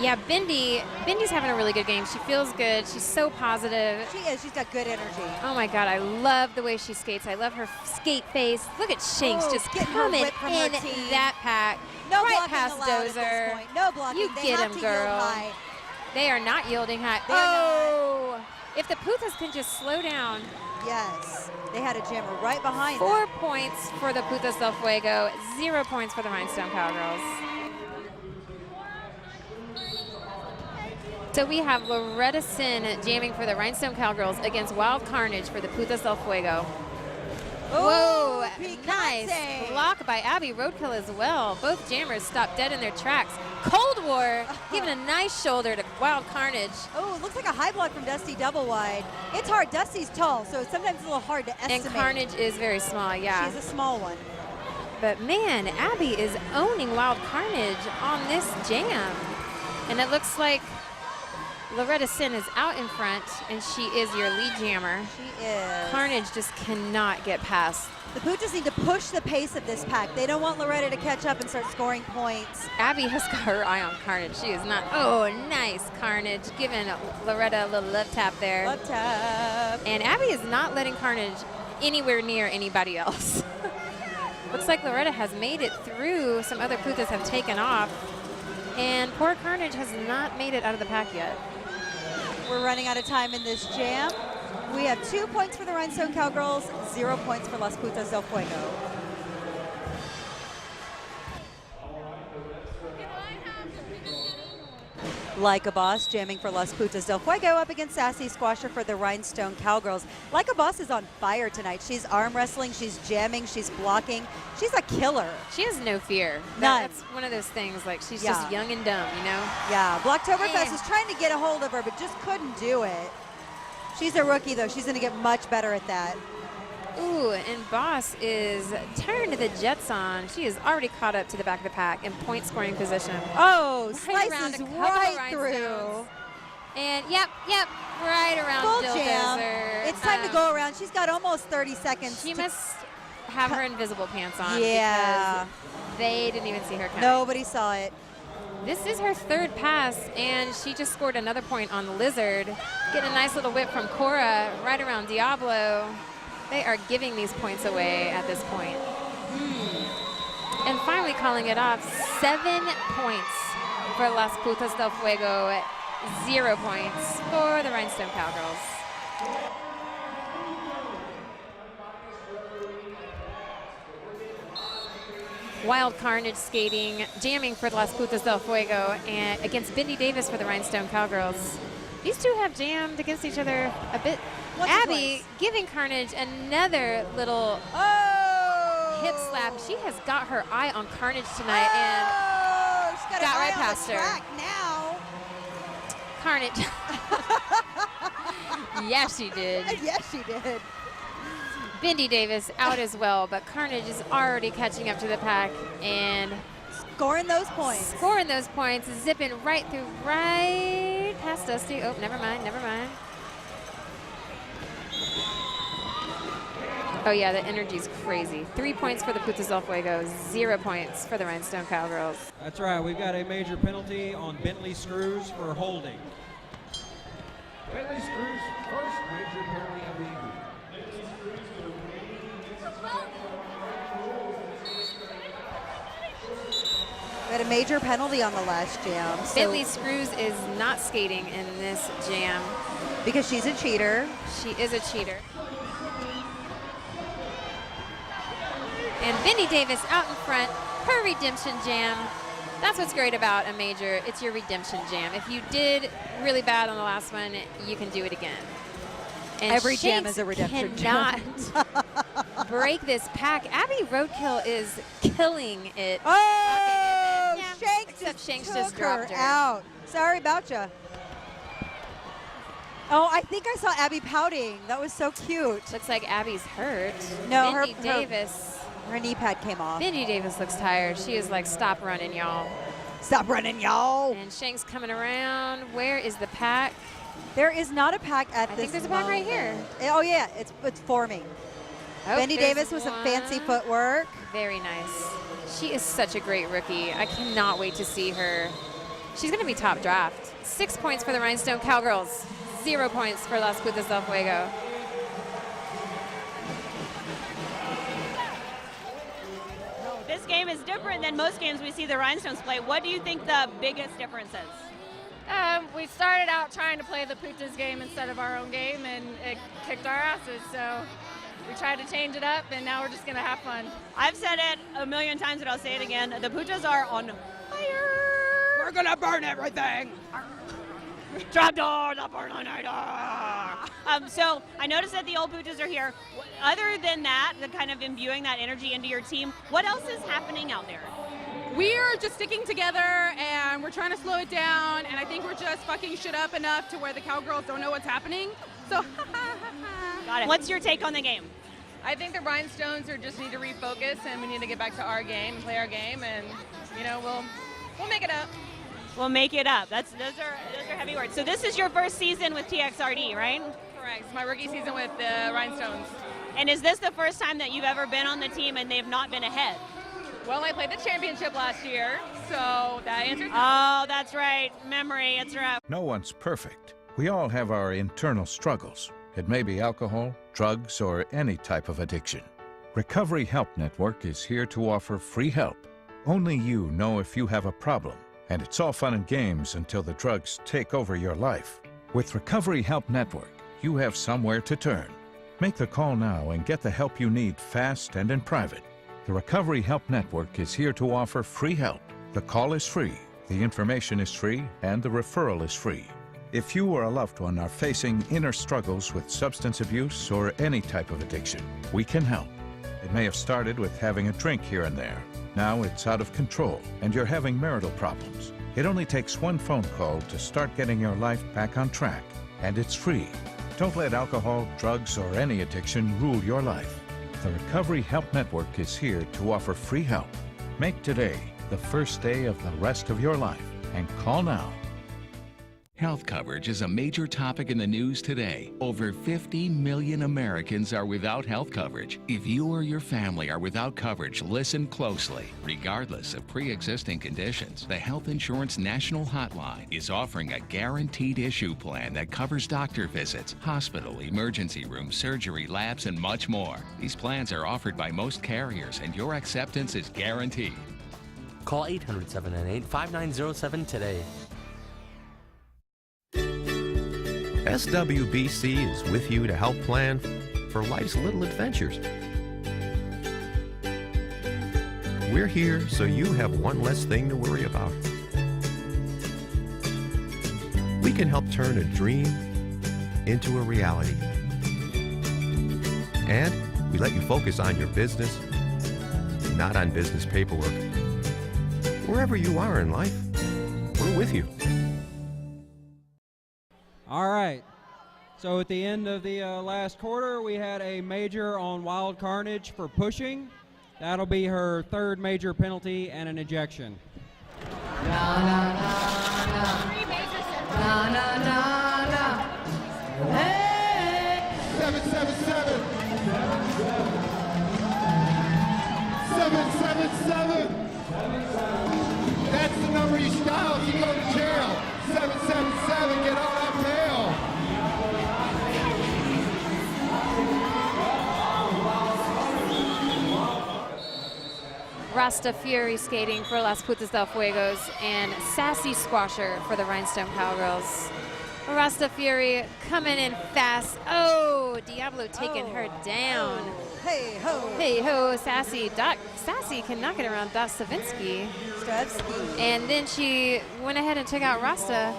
Yeah, Bindy's having a really good game. She feels good. She's so positive. She is. She's got good energy. Oh my God, I love the way she skates. I love her skate face. Look at Shanks just getting her coming whip from her in team. that pack. No right blocking past allowed at Dozer. this point. No blocking. You They get have him, to yield girl. high. They are not yielding high. They're Oh! If the Putas can just slow down. Yes. They had a jammer right behind 4 them. points for the Putas del Fuego, 0 points for the Rhinestone Cowgirls. So we have Loretta Sin jamming for the Rhinestone Cowgirls against Wild Carnage for the Putas del Fuego. Whoa, nice block by Abby, roadkill as well. Both jammers stopped dead in their tracks. Cold War giving a nice shoulder to Wild Carnage. Oh, it looks like a high block from Dusty double wide. It's hard. Dusty's tall, so it's sometimes a little hard to estimate. And Carnage is very small, yeah. She's a small one. But man, Abby is owning Wild Carnage on this jam. And it looks like Loretta Sin is out in front, and she is your lead jammer. She is. Carnage just cannot get past. The Putas need to push the pace of this pack. They don't want Loretta to catch up and start scoring points. Abby has got her eye on Carnage. She is not. Oh, nice, Carnage. Giving Loretta a little love tap there. Love tap. And Abby is not letting Carnage anywhere near anybody else. Looks like Loretta has made it through. Some other Putas have taken off. And poor Carnage has not made it out of the pack yet. We're running out of time in this jam. We have 2 points for the Rhinestone Cowgirls, 0 points for Las Putas del Fuego. Like a Boss jamming for Las Putas del Fuego up against Sassy Squasher for the Rhinestone Cowgirls. Like a Boss is on fire tonight. She's arm wrestling, she's jamming, she's blocking. She's a killer. She has no fear. None. That's one of those things, like she's just young and dumb, you know? Yeah, Blocktoberfest was trying to get a hold of her, but just couldn't do it. She's a rookie, though. She's going to get much better at that. Ooh, and Boss is turned the Jets on. She is already caught up to the back of the pack in point scoring position. Oh, right slices around right through. And yep, right around Full Jill jam. Dozer. It's time to go around. She's got almost 30 seconds. She must have her invisible pants on. Yeah. Because they didn't even see her coming. Nobody saw it. This is her third pass, and she just scored another point on the Lizard. Getting a nice little whip from Cora right around Diablo. They are giving these points away at this point. And finally calling it off, 7 points for Las Putas del Fuego, 0 points for the Rhinestone Cowgirls. Wild Carnage skating, jamming for Las Putas del Fuego, and against Bindy Davis for the Rhinestone Cowgirls. These two have jammed against each other a bit. Abby giving Carnage another little hip slap. She has got her eye on Carnage tonight and she's got right her eye past on the her. track now. Carnage. Yes, she did. Yes, she did. Bindy Davis out as well, but Carnage is already catching up to the pack and scoring those points. Scoring those points, zipping right through, right past Dusty. Oh, never mind. Oh yeah, the energy's crazy. 3 points for the Putas del Fuego, 0 points for the Rhinestone Cowgirls. That's right, we've got a major penalty on Bentley Screws for holding. Bentley Screws, first major penalty of the evening. We had a major penalty on the last jam. So Bentley Screws is not skating in this jam. Because she's a cheater. She is a cheater. And Bindy Davis out in front, her redemption jam. That's what's great about a major. It's your redemption jam. If you did really bad on the last one, you can do it again. And every jam Shanks is a redemption cannot jam. break this pack. Abby Roadkill is killing it. Oh, Shanks except Shanks took just dropped her. out. Sorry about ya. Oh, I think I saw Abby pouting. That was so cute. Looks like Abby's hurt. No, Bindy Davis. Her knee pad came off. Bindy Davis looks tired. She is like, stop running, y'all. Stop running, y'all. And Shanks coming around. Where is the pack? There is not a pack at this I think there's a pack right here. Oh, yeah, it's forming. Oh, Bindy Davis with some fancy footwork. Very nice. She is such a great rookie. I cannot wait to see her She's going to be top draft. 6 points for the Rhinestone Cowgirls. 0 points for Las Putas del Fuego. This game is different than most games we see the Rhinestones play. What do you think the biggest difference is? We started out trying to play the Putas game instead of our own game, and it kicked our asses. So we tried to change it up, and now we're just going to have fun. I've said it a million times, but I'll say it again. The Putas are on fire. We're going to burn everything. Trapdoor, the burn. So I noticed that the old Putas are here. Other than that, the kind of imbuing that energy into your team, what else is happening out there? We're just sticking together, and we're trying to slow it down, and I think we're just fucking shit up enough to where the Cowgirls don't know what's happening. So, Got it. What's your take on the game? I think the Rhinestones just need to refocus, and we need to get back to our game, play our game, and, you know, we'll make it up. We'll make it up. Those are heavy words. So this is your first season with TXRD, right? Correct. It's my rookie season with the Rhinestones. And is this the first time that you've ever been on the team and they've not been ahead? Well, I played the championship last year, so that answers. Oh, that's right. Memory, it's rough. No one's perfect. We all have our internal struggles. It may be alcohol, drugs, or any type of addiction. Recovery Help Network is here to offer free help. Only you know if you have a problem, and it's all fun and games until the drugs take over your life. With Recovery Help Network, you have somewhere to turn. Make the call now and get the help you need fast and in private. The Recovery Help Network is here to offer free help. The call is free, the information is free, and the referral is free. If you or a loved one are facing inner struggles with substance abuse or any type of addiction, we can help. It may have started with having a drink here and there. Now it's out of control, and you're having marital problems. It only takes one phone call to start getting your life back on track, and it's free. Don't let alcohol, drugs, or any addiction rule your life. The Recovery Help Network is here to offer free help. Make today the first day of the rest of your life, and call now. Health coverage is a major topic in the news today. Over 50 million Americans are without health coverage. If you or your family are without coverage, listen closely. Regardless of pre-existing conditions, the Health Insurance National Hotline is offering a guaranteed issue plan that covers doctor visits, hospital, emergency room, surgery, labs, and much more. These plans are offered by most carriers, and your acceptance is guaranteed. Call 800-798-5907 today. SWBC is with you to help plan for life's little adventures. We're here so you have one less thing to worry about. We can help turn a dream into a reality. And we let you focus on your business, not on business paperwork. Wherever you are in life, we're with you. All right. So at the end of the last quarter, we had a major on Wild Carnage for pushing. That'll be her third major penalty and an ejection. Na na na na na na na. Hey! 777. 777. That's the number you dial if you go to jail. 777. Get on that bail. Rasta Fury skating for Las Putas del Fuegos and Sassy Squasher for the Rhinestone Cowgirls. Rasta Fury coming in fast. Oh, Diablo taking her down. Hey ho. Hey ho, Sassy. Sassy can knock it around Dostoevsky. And then she went ahead and took out Rasta.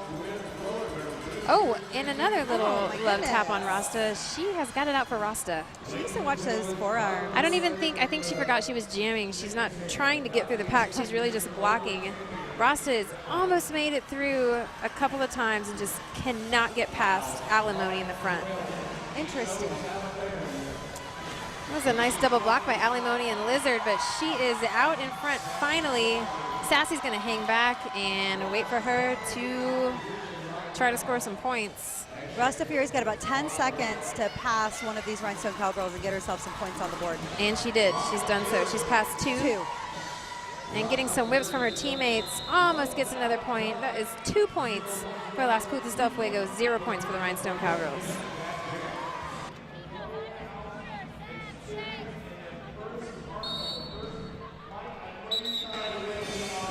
Oh, and another little love tap on Rasta. She has got it out for Rasta. She used to watch those forearms. I think she forgot she was jamming. She's not trying to get through the pack. She's really just blocking. Rasta has almost made it through a couple of times and just cannot get past Alimony in the front. Interesting. That was a nice double block by Alimony and Lizard, but she is out in front finally. Sassy's going to hang back and wait for her to try to score some points. Rasta Fury's got about 10 seconds to pass one of these Rhinestone Cowgirls and get herself some points on the board. And she did. She's done so. She's passed two. and getting some whips from her teammates. Almost gets another point. That is 2 points for Las Putas del Fuego, 0 points for the Rhinestone Cowgirls.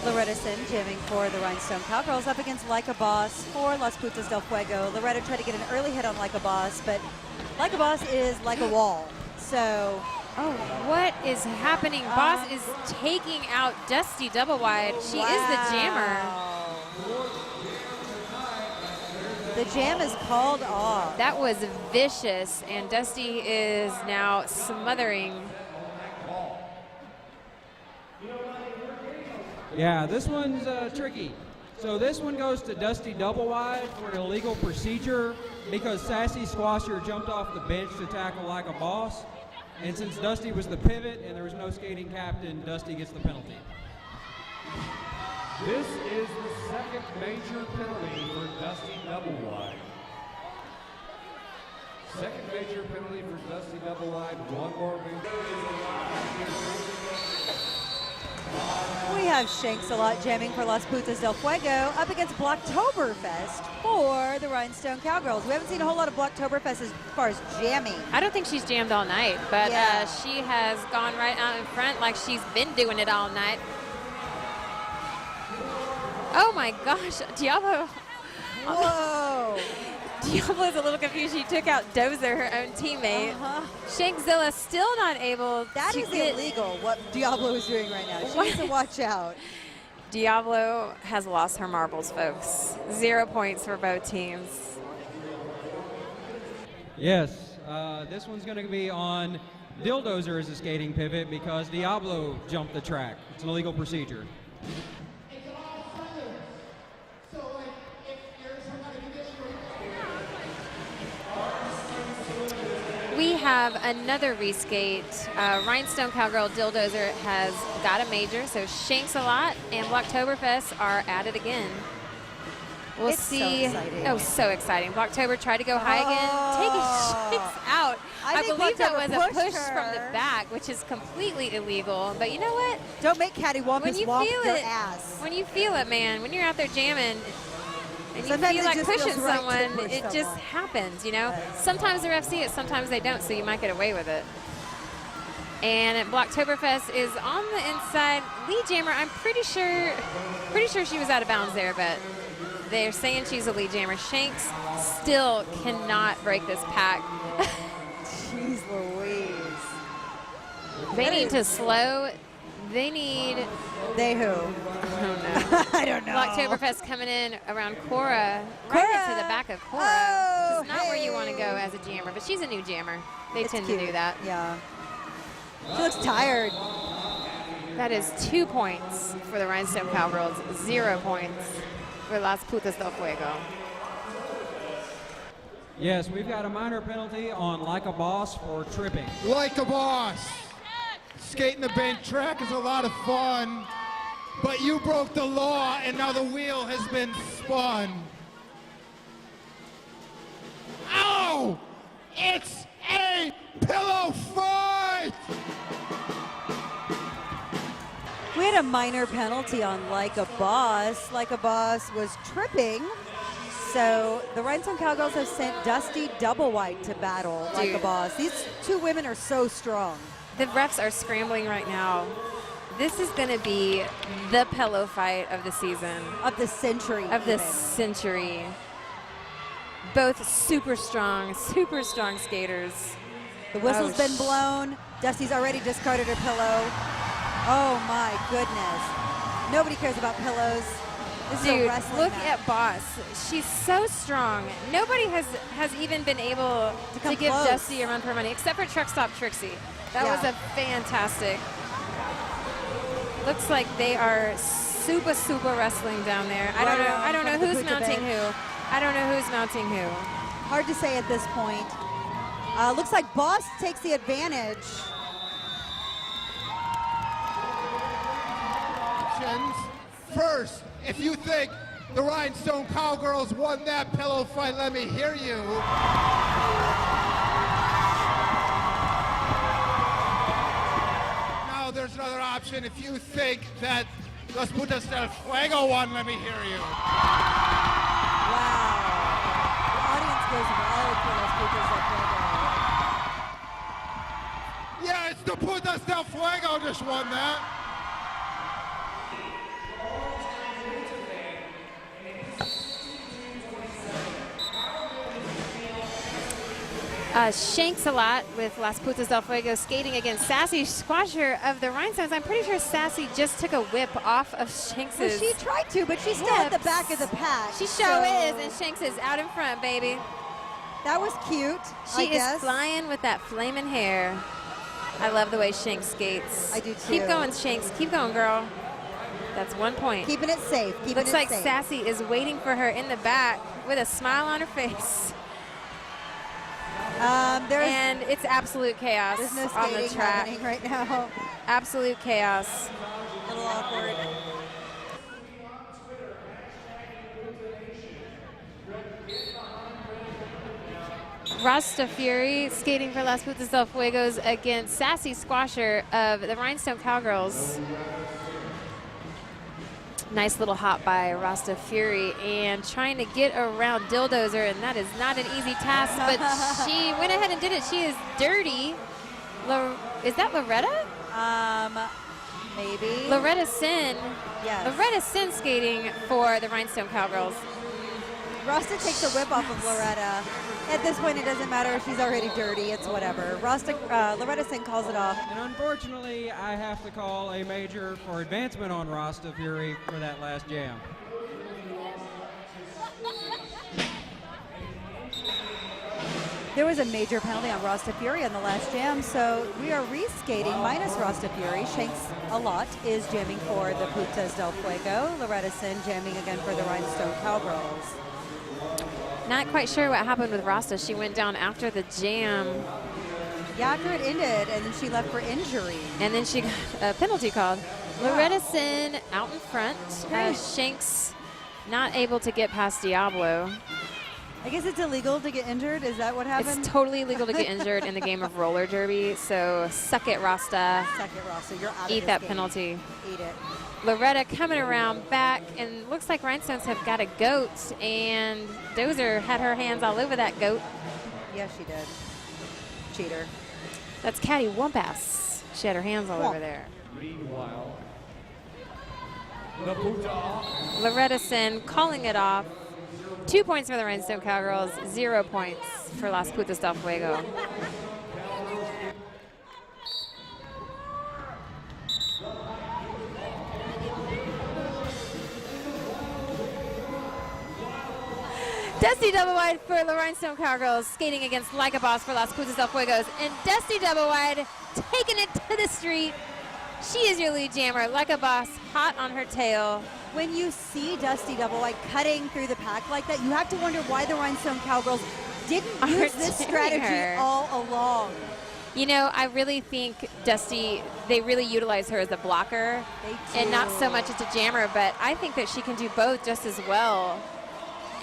Loretta Sin jamming for the Rhinestone Cowgirls up against Like a Boss for Las Putas del Fuego. Loretta tried to get an early hit on Like a Boss, but Like a Boss is like a wall. So, oh, what is happening? Boss is taking out Dusty double wide. She is the jammer. The jam is called off. That was vicious, and Dusty is now smothering. Yeah, this one's tricky. So this one goes to Dusty double wide for an illegal procedure because Sassy Squasher jumped off the bench to tackle Like a Boss. And since Dusty was the pivot and there was no skating captain, Dusty gets the penalty. This is the second major penalty for Dusty double wide. Second major penalty for Dusty double wide. One more We have Shanks a lot jamming for Las Putas del Fuego up against Blocktoberfest for the Rhinestone Cowgirls. We haven't seen a whole lot of Blocktoberfest as far as jamming. I don't think she's jammed all night, but Yeah. she has gone right out in front like she's been doing it all night. Oh my gosh, Diablo. Whoa. Diablo's a little confused. She took out Dozer, her own teammate. Shankzilla still not able That to is get illegal, what Diablo is doing right now. She needs to watch out. Diablo has lost her marbles, folks. 0 points for both teams. Yes, this one's going to be on Dildozer as a skating pivot because Diablo jumped the track. It's an illegal procedure. We have another reskate. Rhinestone Cowgirl Dildozer has got a major, so Shanks a lot and Blocktoberfest are at it again. We'll It's so see. exciting. Oh, so exciting. Blocktober tried to go high again, taking Shanks out. I think believe that Blocktober was a pushed push from the her. back, which is completely illegal. But you know what? Don't make cattywampus womp your it, ass. when you feel it, man, when you're out there jamming, and Sometimes you it feel like just pushing feels right to someone, push it just someone. happens, you know? Sometimes the refs see it, sometimes they don't, so you might get away with it. And Blocktoberfest is on the inside. Lee Jammer, I'm pretty sure she was out of bounds there, but they're saying she's a Lee Jammer. Shanks still cannot break this pack. Jeez Louise. They need to slow. They need. They who? I don't know. I don't know. Blocktoberfest coming in around Cora, right into the back of Cora. Oh, This is not where you want to go as a jammer, but she's a new jammer. They It's tend cute. to do that. Yeah. She looks tired. That is 2 points for the Rhinestone Cowgirls, 0 points for Las Putas del Fuego. Yes, we've got a minor penalty on Like a Boss for tripping. Like a Boss. Skating the bank track is a lot of fun, but you broke the law and now the wheel has been spun. Ow! It's a pillow fight! We had a minor penalty on Like a Boss. Like a Boss was tripping. So the Rhinestone Cowgirls have sent Dusty double white to battle Like a Dude. Boss. These two women are so strong. The refs are scrambling right now. This is going to be the pillow fight of the season. Of the century. Of the even. century. Both super strong skaters. The whistle's been blown. Dusty's already discarded her pillow. Oh my goodness. Nobody cares about pillows. This is a Dude, wrestling look match. at Boss. She's so strong. Nobody has even been able to come give close. Dusty a run for money, except for Truck Stop Trixie. That Yeah. was a fantastic. Looks like they are super wrestling down there. I don't know. I don't know who's mounting who. I don't know who's mounting who. Hard to say at this point. Looks like Boss takes the advantage. First, if you think the Rhinestone Cowgirls won that pillow fight, let me hear you. Now there's another option. attention if you think that Las Putas del Fuego won. Let me hear you. Wow. The audience goes wild for Las Putas del Fuego. Yeah, it's the Putas del Fuego just won that. Shanks a lot with Las Putas del Fuego skating against Sassy Squasher of the Rhinestones. I'm pretty sure Sassy just took a whip off of Shanks's. Well, she tried to, but she's still at the back of the pack. She sure is, and Shanks is out in front, baby. That was cute. She is flying with that flaming hair. I love the way Shanks skates. I do too. Keep going, Shanks. Keep going, girl. That's 1 point. Keeping it safe. Looks like Sassy is waiting for her in the back with a smile on her face. And it's absolute chaos there's no on the skating track happening right now. Absolute chaos. A little awkward. Rasta Fury skating for Las Putas del Fuegos against Sassy Squasher of the Rhinestone Cowgirls. Nice little hop by Rasta Fury and trying to get around Dildozer, and that is not an easy task, but she went ahead and did it. She is dirty. Is that Loretta? Maybe. Loretta Sin. Yes. Loretta Sin skating for the Rhinestone Cowgirls. Rasta takes a whip off of Loretta. At this point, it doesn't matter if she's already dirty. It's whatever. Loretta Singh calls it off. And unfortunately, I have to call a major for advancement on Rasta Fury for that last jam. There was a major penalty on Rasta Fury on the last jam, so we are reskating minus Rasta Fury. Shanks a lot is jamming for the Putas del Fuego. Loretta Sin jamming again for the Rhinestone Cowgirls. Not quite sure what happened with Rasta. She went down after the jam. Yeah, after it ended, and then she left for injury. And then she got a penalty called. Wow. Loretta Sin out in front. Shanks not able to get past Diablo. I guess it's illegal to get injured. Is that what happened? It's totally illegal to get injured in the game of roller derby. So suck it, Rasta. Suck it, Rasta. You're out of Eat that game. penalty. Eat it. Loretta coming around back, and looks like Rhinestones have got a goat, and Dozer had her hands all over that goat. Yes, she did. Cheater. That's Caddy Wumpass. She had her hands all over there. Meanwhile, the Puta. Loretta Sin calling it off. 2 points for the Rhinestone Cowgirls, 0 points for Las Putas del Fuego. Dusty double wide for the Rhinestone Cowgirls, skating against Like a Boss for Las Putas del Fuegos. And Dusty double wide, taking it to the street. She is your lead jammer. Like a Boss, hot on her tail. When you see Dusty double wide cutting through the pack like that, you have to wonder why the Rhinestone Cowgirls didn't use this strategy all along. You know, I really think Dusty, they really utilize her as a blocker and not so much as a jammer, but I think that she can do both just as well.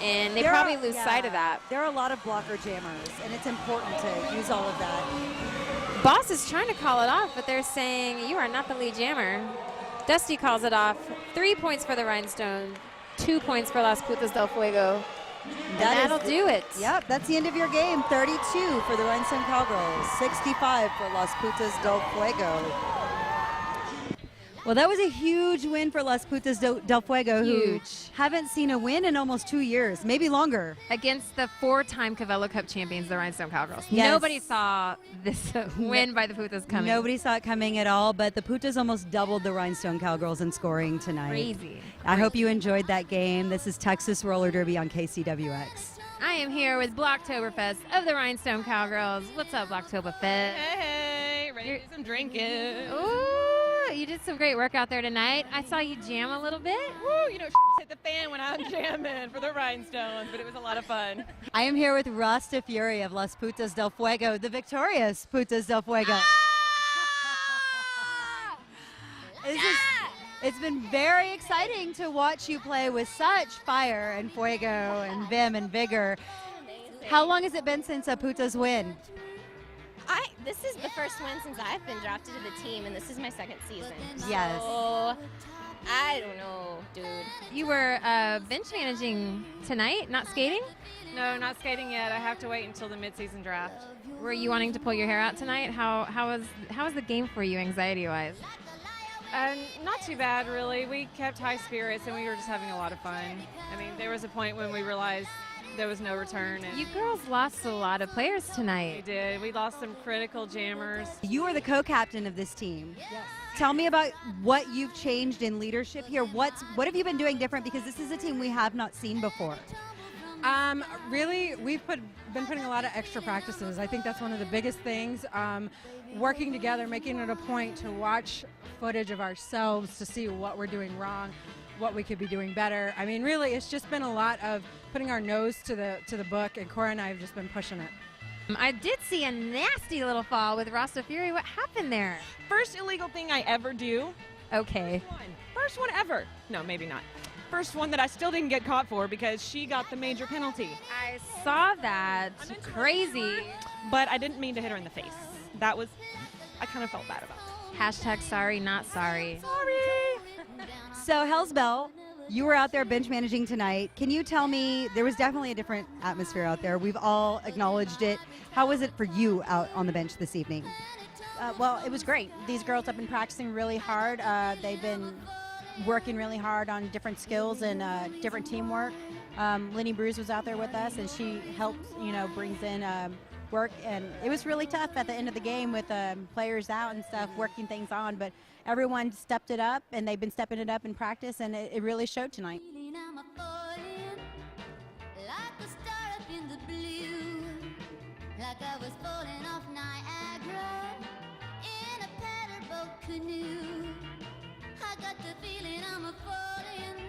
And they probably lose sight of that. There are a lot of blocker jammers, and it's important to use all of that. Boss is trying to call it off, but they're saying, you are not the lead jammer. Dusty calls it off. 3 points for the Rhinestone, 2 points for Las Putas del Fuego. And that'll do it. Yep, that's the end of your game. 32 for the Rhinestone Cowgirls, 65 for Las Putas del Fuego. Well, that was a huge win for Las Putas del Fuego, who haven't seen a win in almost 2 years, maybe longer. Against the 4-time Cavello Cup champions, the Rhinestone Cowgirls. Yes. Nobody saw this win by the Putas coming. Nobody saw it coming at all, but the Putas almost doubled the Rhinestone Cowgirls in scoring tonight. Crazy. I hope you enjoyed that game. This is Texas Roller Derby on KCWX. I am here with Blocktoberfest of the Rhinestone Cowgirls. What's up, Blocktoberfest? Hey, ready to do some drinking. Ooh, you did some great work out there tonight. I saw you jam a little bit. Woo, you know, hit the fan when I'm jamming for the Rhinestones, but it was a lot of fun. I am here with Rasta Fury of Las Putas del Fuego, the victorious Putas del Fuego. It's been very exciting to watch you play with such fire and fuego and vim and vigor. How long has it been since a Putas win? This is the first win since I've been drafted to the team, and this is my second season. Yes. So, I don't know, dude. You were bench managing tonight, not skating? No, not skating yet. I have to wait until the midseason draft. Were you wanting to pull your hair out tonight? How was the game for you, anxiety-wise? Not too bad, really. We kept high spirits, and we were just having a lot of fun. I mean, there was a point when we realized there was no return. And you girls lost a lot of players tonight. We did. We lost some critical jammers. You are the co-captain of this team. Yes. Tell me about what you've changed in leadership here. What have you been doing different? Because this is a team we have not seen before. Really, we've been putting a lot of extra practices. I think that's one of the biggest things. Working together, making it a point to watch footage of ourselves to see what we're doing wrong, what we could be doing better. I mean, really, it's just been a lot of putting our nose to the book, and Cora and I have just been pushing it. I did see a nasty little fall with Rasta Fury. What happened there? First illegal thing I ever do. Okay. First one ever. No, maybe not. First one that I still didn't get caught for because she got the major penalty. I saw that. Crazy. But I didn't mean to hit her in the face. I kind of felt bad about it. Hashtag sorry, not sorry. Sorry. So, Hell's Bell, you were out there bench managing tonight. Can you tell me, there was definitely a different atmosphere out there. We've all acknowledged it. How was it for you out on the bench this evening? Well, it was great. These girls have been practicing really hard. They've been working really hard on different skills and different teamwork. Lenny Bruce was out there with us, and she helps, brings in work, and it was really tough at the end of the game with players out and stuff, working things on, but everyone stepped it up, and they've been stepping it up in practice, and it really showed tonight. Like I was falling off Niagara in a paddle boat canoe. I got the feeling I'm a falling